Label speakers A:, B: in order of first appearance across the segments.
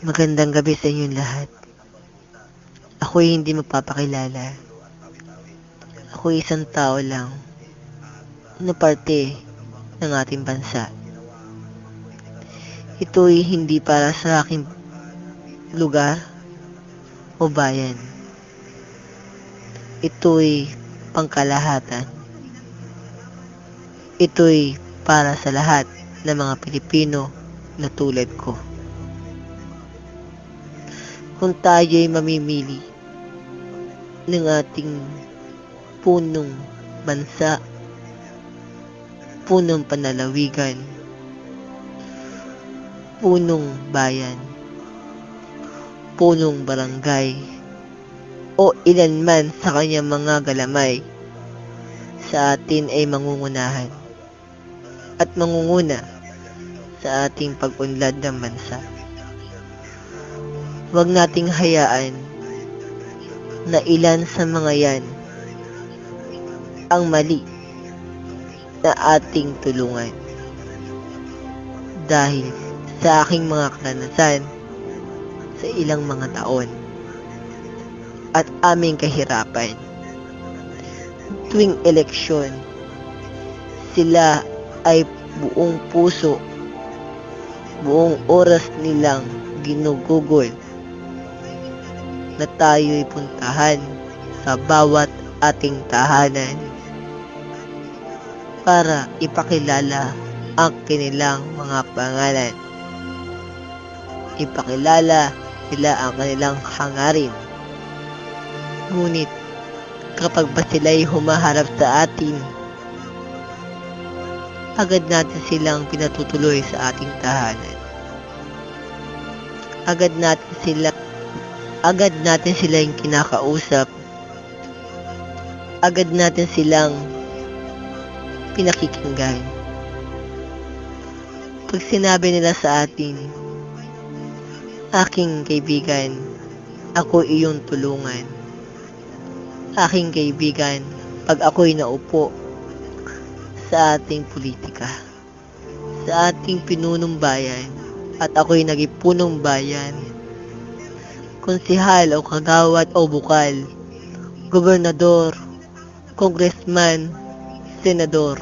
A: Magandang gabi sa inyong lahat. Ako'y hindi magpapakilala. Ako'y isang tao lang na parte ng ating bansa. Ito'y hindi para sa aking lugar o bayan. Ito'y pangkalahatan. Ito'y para sa lahat ng mga Pilipino na tulad ko. Kung tayo'y mamimili ng ating punong bansa, punong panlalawigan, punong bayan, punong barangay, o ilan man sa kanyang mga galamay, sa atin ay mangungunahan at mangunguna sa ating pag-unlad ng bansa. Huwag nating hayaan na ilan sa mga yan ang mali na ating tulungan. Dahil sa aking mga karanasan sa ilang mga taon at aming kahirapan, tuwing eleksyon, sila ay buong puso, buong oras nilang ginugugol na tayo'y puntahan sa bawat ating tahanan para ipakilala ang kanilang mga pangalan. Ipakilala nila ang kanilang hangarin. Ngunit kapag ba sila'y humaharap sa atin, agad natin silang pinatutuloy sa ating tahanan. Agad natin silang kinakausap. Agad natin silang pinakikinggan. Pag sinabi nila sa atin, aking kaibigan, ako iyong tulungan. Aking kaibigan, pag ako'y naupo sa ating politika, sa ating pinunong bayan, at ako'y nagipunong bayan, konsehal o kagawad o bukal, gobernador, congressman, senador,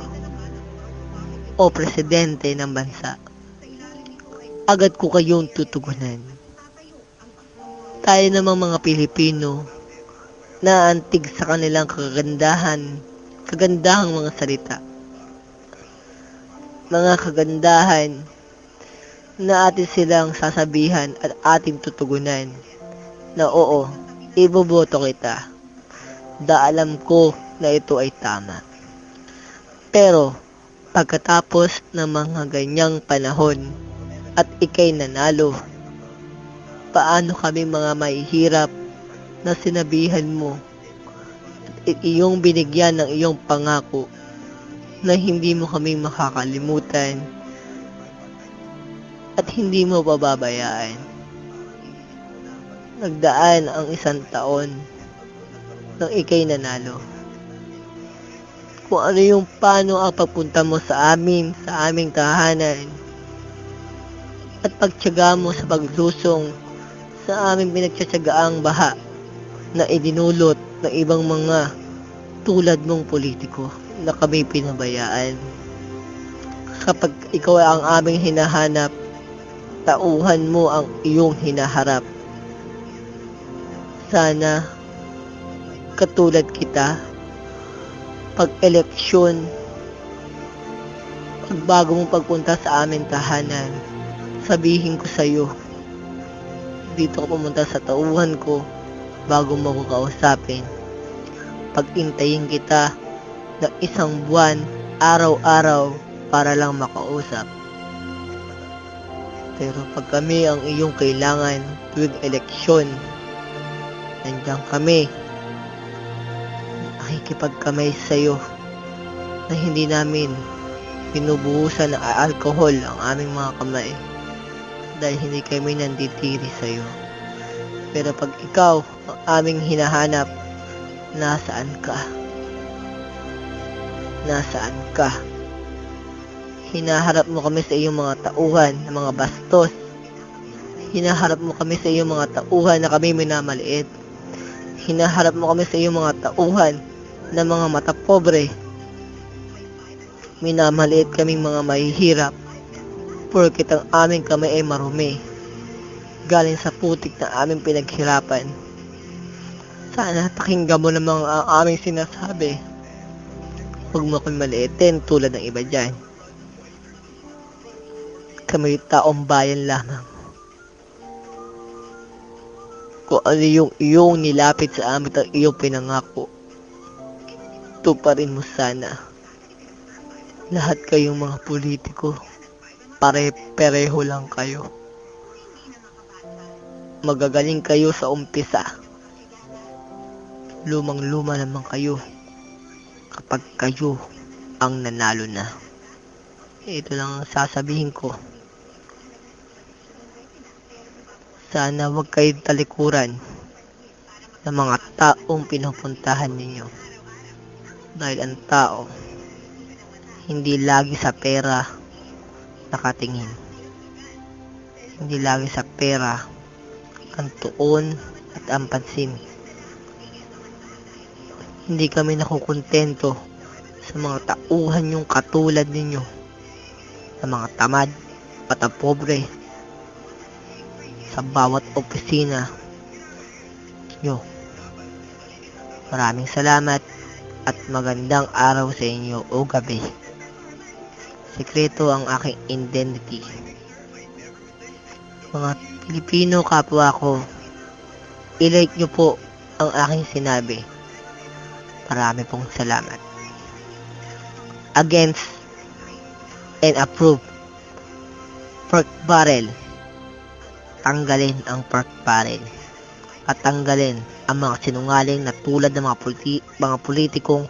A: o presidente ng bansa, agad ko kayong tutugunan. Tayo namang mga Pilipino na antig sa kanilang kagandahang mga salita, mga kagandahan na atin silang sasabihan at ating tutugunan na oo, iboboto kita. Alam ko na ito ay tama. Pero pagkatapos ng mga ganyang panahon at ikay nanalo, paano kami mga mahihirap na sinabihan mo at iyong binigyan ng iyong pangako na hindi mo kami makakalimutan at hindi mo pababayaan? Nagdaan ang 1 taon nang ikay nanalo. Kung ano yung paano ang pagpunta mo sa aming tahanan, at pagtiyaga mo sa paglusong sa aming pinagtyatsagaang baha na idinulot ng ibang mga tulad mong politiko na kami pinabayaan. Kapag ikaw ay ang aming hinahanap, tauhan mo ang iyong hinaharap. Sana katulad kita, pag eleksyon, pag bago mong pagpunta sa aming tahanan, sabihin ko sa iyo, dito ka pumunta sa tauhan ko bago mo ko kausapin. Pag-intayin kita ng 1 buwan, araw-araw, para lang makausap. Pero pag kami ang iyong kailangan tuwing eleksyon, nandiyan kami, nakikipagkamay sa'yo na hindi namin binubuhusan ng alcohol ang aming mga kamay dahil hindi kami nanditiri sa'yo. Pero pag ikaw ang aming hinahanap, nasaan ka? Nasaan ka? Hinaharap mo kami sa iyong mga tauhan ng mga bastos. Hinaharap mo kami sa iyong mga tauhan na kami minamaliit. Hinaharap mo kami sa iyong mga tauhan na mga mata pobre. Minamaliit kaming mga mahihirap porket ang aming kamay ay marumi. Galing sa putik na aming pinaghirapan. Sana pakinggan mo namang ang aming sinasabi. Huwag mo kami maliitin tulad ng iba dyan. Kami taong bayan lamang. Kung ano yung iyong nilapit sa amin at iyong pinangako, tuparin mo sana. Lahat kayong mga politiko, pare-pareho lang kayo. Magagaling kayo sa umpisa. Lumang-luma naman kayo kapag kayo ang nanalo na. Ito lang ang sasabihin ko. Sana huwag kayong talikuran ng mga taong pinupuntahan ninyo. Dahil ang tao, hindi lagi sa pera nakatingin. Hindi lagi sa pera ang tuon at ang pansin. Hindi kami nakukontento sa mga tauhan yung katulad ninyo, sa mga tamad, mata pobre, sa bawat opisina nyo. Maraming salamat at magandang araw sa inyo o gabi. Sekreto ang aking identity. Mga Pilipino kapwa ko, i-like nyo po ang aking sinabi. Marami pong salamat. Against and approve pork barrel. Tanggalin ang pork barrel. At tanggalin ang mga sinungaling na tulad ng mga politikong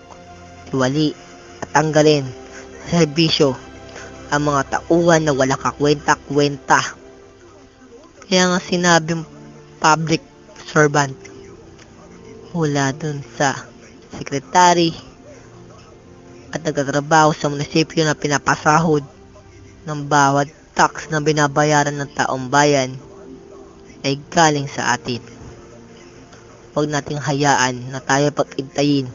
A: tiwali. At tanggalin sa serbisyo ang mga tauhan na walang kakwenta-kwenta. Kaya nga sinabing public servant mula dun sa sekretary at nagtatrabaho sa munisipyo na pinapasahod ng bawat tax na binabayaran ng taong bayan ay galing sa atin. Huwag nating hayaan na tayo pag-intayin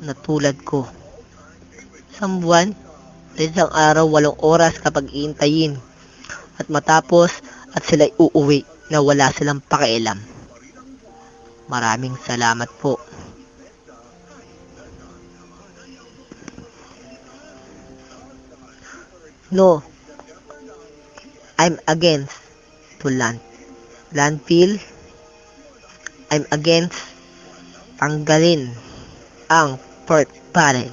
A: na tulad ko. Isang buwan, isang araw, 8 oras kapag iintayin at matapos at sila'y uuwi na wala silang pakialam. Maraming salamat po. No, I'm against to landfill. I'm against tanggalin ang pork barrel.